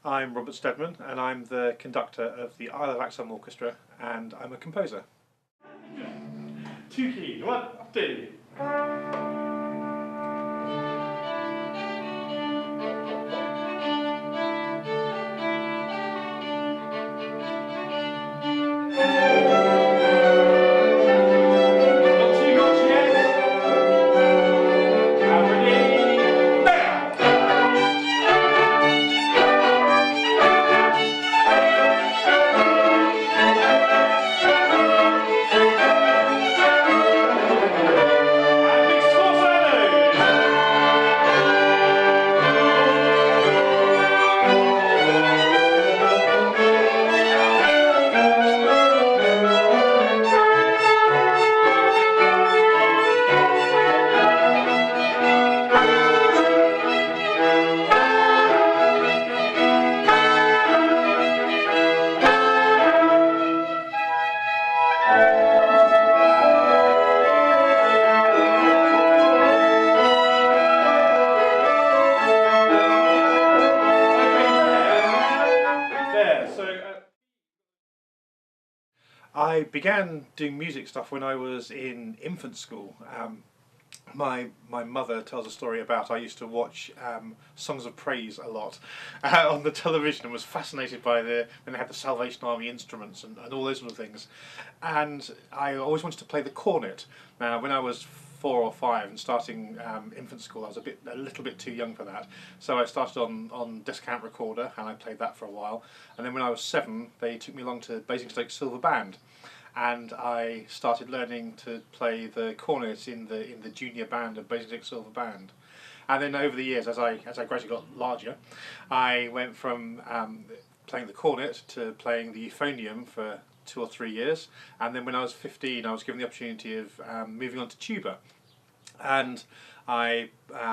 I'm Robert Stedman and I'm the conductor of the Isle of Axholme Orchestra and I'm a composer. 2 keys, 1, 2. I began doing music stuff when I was in infant school. My mother tells a story about I used to watch Songs of Praise a lot on the television and was fascinated by when they had the Salvation Army instruments and all those sort of things. And I always wanted to play the cornet. Now, when I was 4 or 5 and starting infant school, I was a little bit too young for that. So I started on discount recorder and I played that for a while. And then when I was 7, they took me along to Basingstoke Silver Band. And I started learning to play the cornet in the junior band of Basingstoke Silver Band. And then over the years, as I gradually got larger, I went from playing the cornet to playing the euphonium for 2 or 3 years. And then when I was 15, I was given the opportunity of moving on to tuba. And I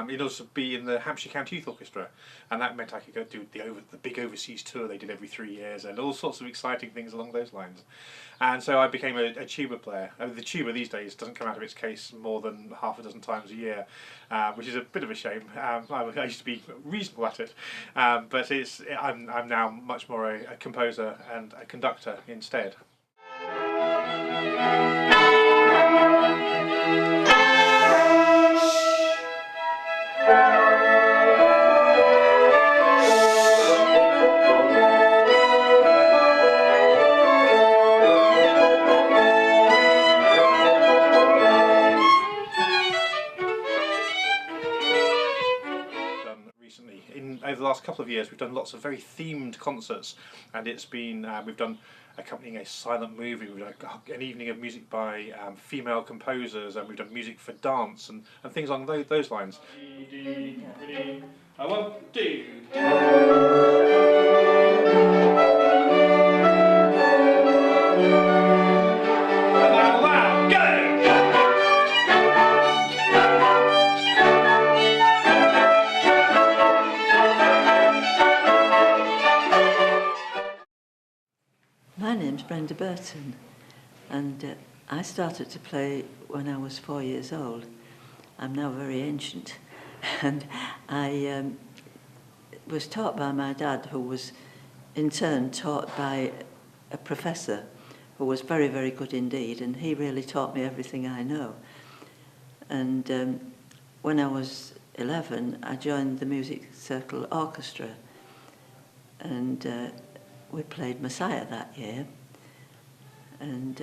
it also be in the Hampshire County Youth Orchestra, and that meant I could go do the big overseas tour they did every 3 years, and all sorts of exciting things along those lines. And so I became a tuba player. The tuba these days doesn't come out of its case more than half a dozen times a year, which is a bit of a shame. I used to be reasonable at it, but I'm now much more a composer and a conductor instead. Over the last couple of years, we've done lots of very themed concerts, and it's been we've done accompanying a silent movie. We've done an evening of music by female composers, and we've done music for dance and things along those lines. 1, 2. My name's Brenda Burton, and I started to play when I was 4 years old. I'm now very ancient, and I was taught by my dad, who was in turn taught by a professor who was very, very good indeed, and he really taught me everything I know. And when I was 11, I joined the music circle orchestra, and we played Messiah that year, and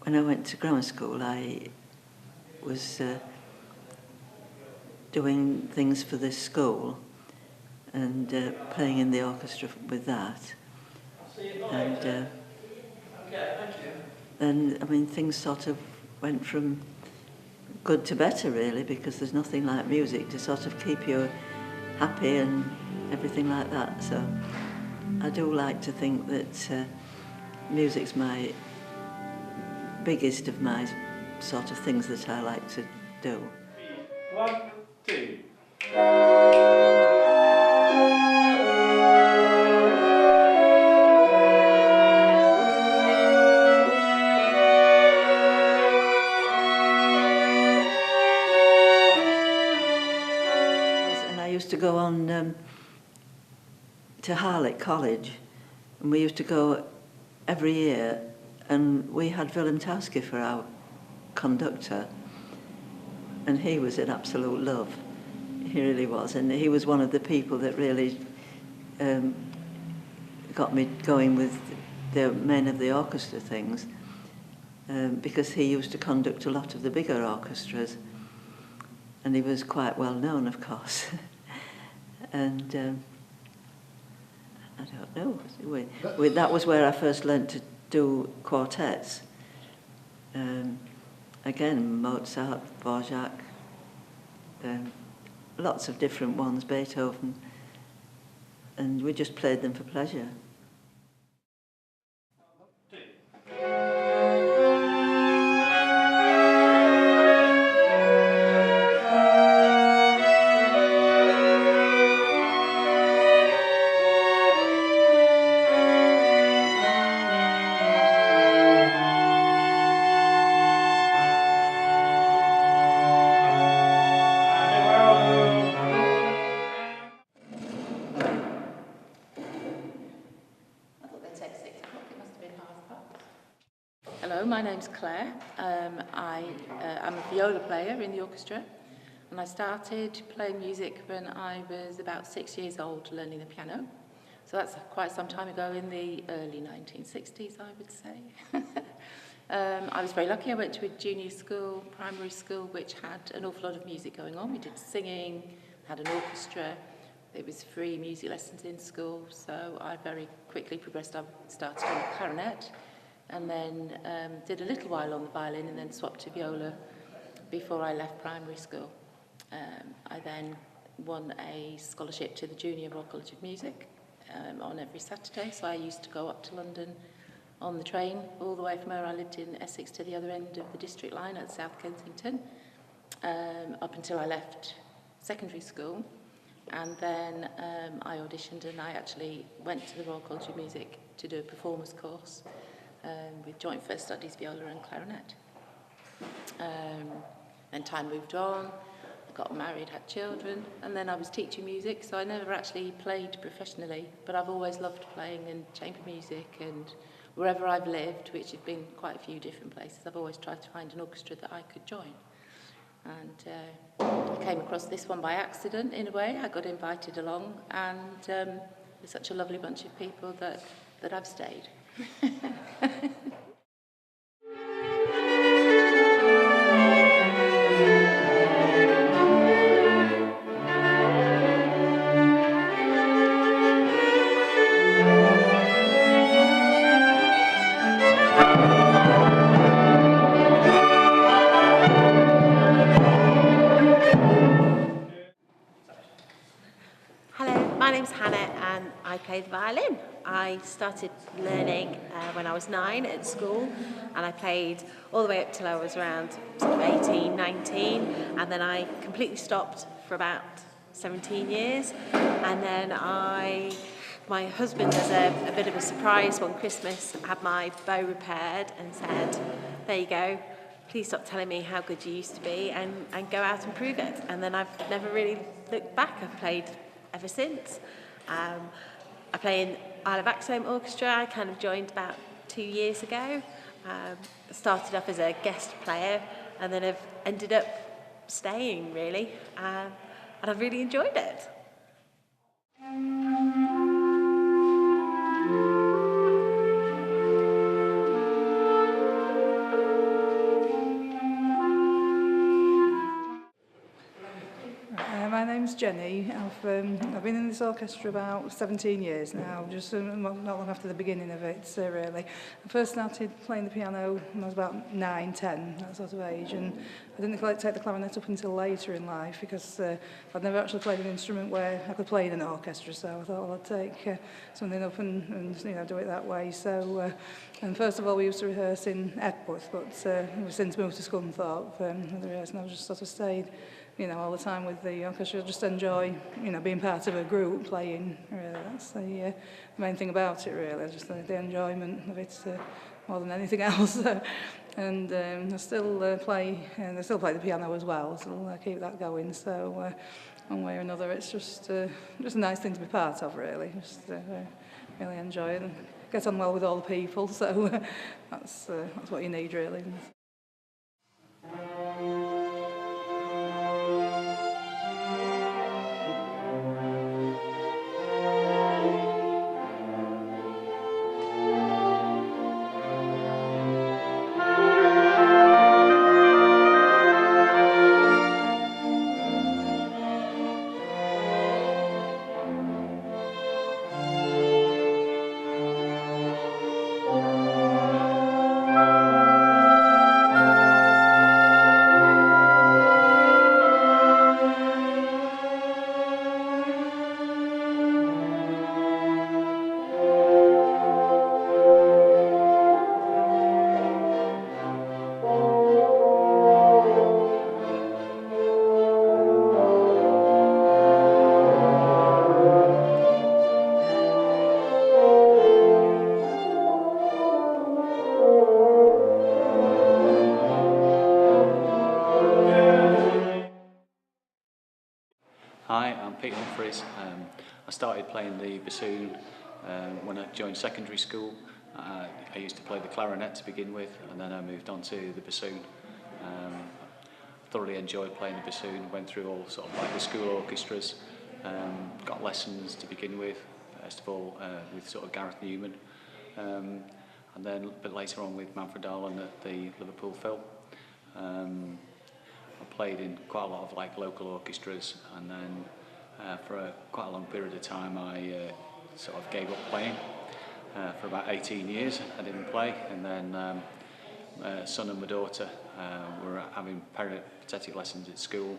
when I went to grammar school, I was doing things for this school and playing in the orchestra with that, and then, I mean, things sort of went from good to better, really, because there's nothing like music to sort of keep you happy and everything like that. So I do like to think that music's my biggest of my sort of things that I like to do. 1, 2. To go on to Harlech College, and we used to go every year, and we had Willem for our conductor, and he was an absolute love. He really was, and he was one of the people that really got me going with the men of the orchestra things, because he used to conduct a lot of the bigger orchestras, and he was quite well known, of course. And I don't know, that was where I first learnt to do quartets. Again, Mozart, Dvorak, lots of different ones, Beethoven, and we just played them for pleasure. Hello, my name's Claire. I'm a viola player in the orchestra, and I started playing music when I was about 6 years old, learning the piano. So that's quite some time ago, in the early 1960s, I would say. I was very lucky. I went to a junior school, primary school, which had an awful lot of music going on. We did singing, had an orchestra. There was free music lessons in school, so I very quickly progressed. I started on the clarinet, and then did a little while on the violin, and then swapped to viola before I left primary school. I then won a scholarship to the Junior Royal College of Music on every Saturday, so I used to go up to London on the train all the way from where I lived in Essex to the other end of the district line at South Kensington, up until I left secondary school. And then I auditioned, and I actually went to the Royal College of Music to do a performers course with joint first studies, viola and clarinet. Then time moved on, I got married, had children, and then I was teaching music, so I never actually played professionally, but I've always loved playing in chamber music, and wherever I've lived, which have been quite a few different places, I've always tried to find an orchestra that I could join. And I came across this one by accident, in a way. I got invited along, and there's such a lovely bunch of people that I've stayed. My name's Hannah, and I play the violin. I started learning when I was 9 at school, and I played all the way up till I was around sort of 18, 19, and then I completely stopped for about 17 years. And then my husband, as a bit of a surprise one Christmas, had my bow repaired and said, "There you go, please stop telling me how good you used to be, and go out and prove it." And then I've never really looked back. I've played ever since. I play in Axholme Orchestra. I kind of joined about 2 years ago. Started off as a guest player, and then have ended up staying, really, and I've really enjoyed it. My name's Jenny. I've been in this orchestra about 17 years now, just not long after the beginning of it, really. I first started playing the piano when I was about 9, 10, that sort of age, and I didn't take the clarinet up until later in life, because I'd never actually played an instrument where I could play in an orchestra, so I thought, well, I'd take something up and do it that way. So, and first of all, we used to rehearse in Epworth, but we've since moved to Scunthorpe, and the rehearsal, I've just sort of stayed all the time with the orchestra. Just enjoy, being part of a group playing, really. That's the main thing about it, really, just the enjoyment of it more than anything else. And I still play the piano as well, so I keep that going. So one way or another. It's just a nice thing to be part of, really. Just really enjoy it and get on well with all the people. So that's what you need, really. I started playing the bassoon when I joined secondary school. I used to play the clarinet to begin with, and then I moved on to the bassoon. Thoroughly enjoyed playing the bassoon, went through all sort of like the school orchestras, got lessons to begin with, first of all with sort of Gareth Newman, and then a bit later on with Manfred Darlan at the Liverpool Phil. I played in quite a lot of like local orchestras, and then for quite a long period of time I sort of gave up playing. For about 18 years I didn't play, and then my son and my daughter were having peripatetic lessons at school,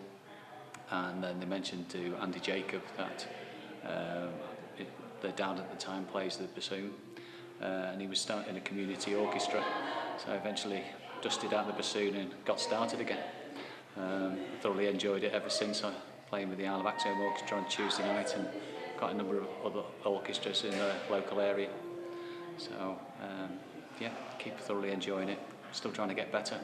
and then they mentioned to Andy Jacob that their dad at the time plays the bassoon, and he was starting a community orchestra, so I eventually dusted out the bassoon and got started again. Thoroughly enjoyed it ever since. I playing with the Isle of Axholme Orchestra on Tuesday night, and got a number of other orchestras in the local area. So yeah, keep thoroughly enjoying it. Still trying to get better.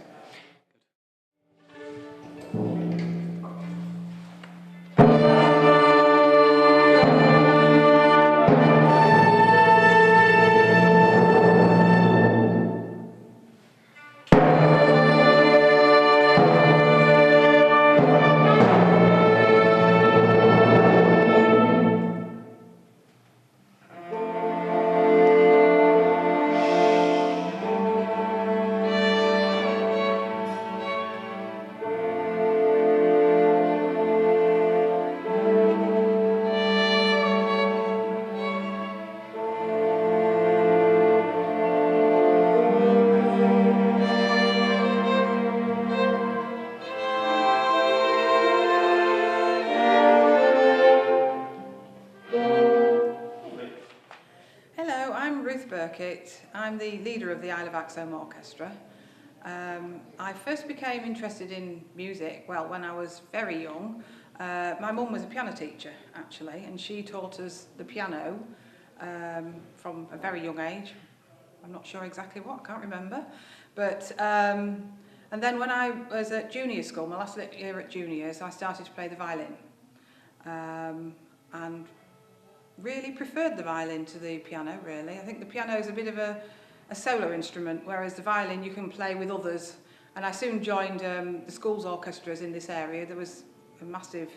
I'm the leader of the Isle of Axholme Orchestra. I first became interested in music, well, when I was very young. My mum was a piano teacher, actually, and she taught us the piano from a very young age. I'm not sure exactly what, I can't remember. But, and then when I was at junior school, my last year at juniors, I started to play the violin. And really preferred the violin to the piano, really. I think the piano is a bit of a solo instrument, whereas the violin you can play with others. And I soon joined the school's orchestras in this area. There was a massive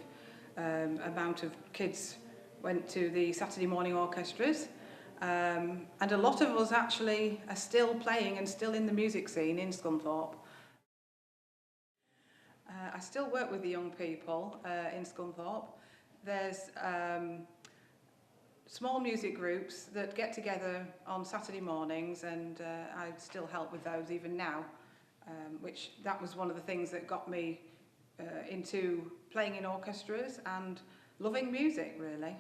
amount of kids went to the Saturday morning orchestras. And a lot of us actually are still playing and still in the music scene in Scunthorpe. I still work with the young people in Scunthorpe. There's small music groups that get together on Saturday mornings, and I still help with those even now, which that was one of the things that got me into playing in orchestras and loving music, really.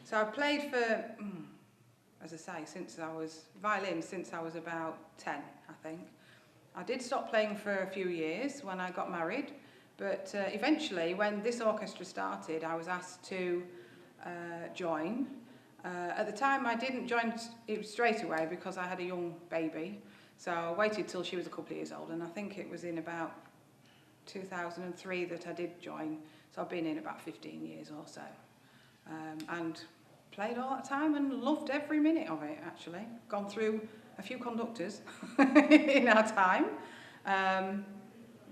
So I played for, as I say, violin since I was about 10, I think. I did stop playing for a few years when I got married, but eventually when this orchestra started, I was asked to join. At the time I didn't join it straight away because I had a young baby, so I waited till she was a couple of years old, and I think it was in about 2003 that I did join, so I've been in about 15 years or so. And played all that time and loved every minute of it, actually. Gone through a few conductors in our time,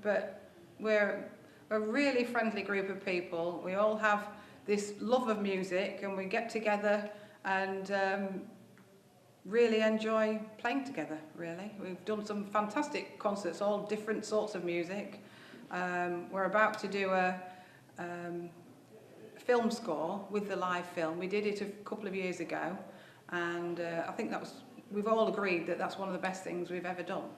but we're a really friendly group of people. We all have this love of music, and we get together and really enjoy playing together, really. We've done some fantastic concerts, all different sorts of music. We're about to do a film score with the live film. We did it a couple of years ago, and I think we've all agreed that that's one of the best things we've ever done.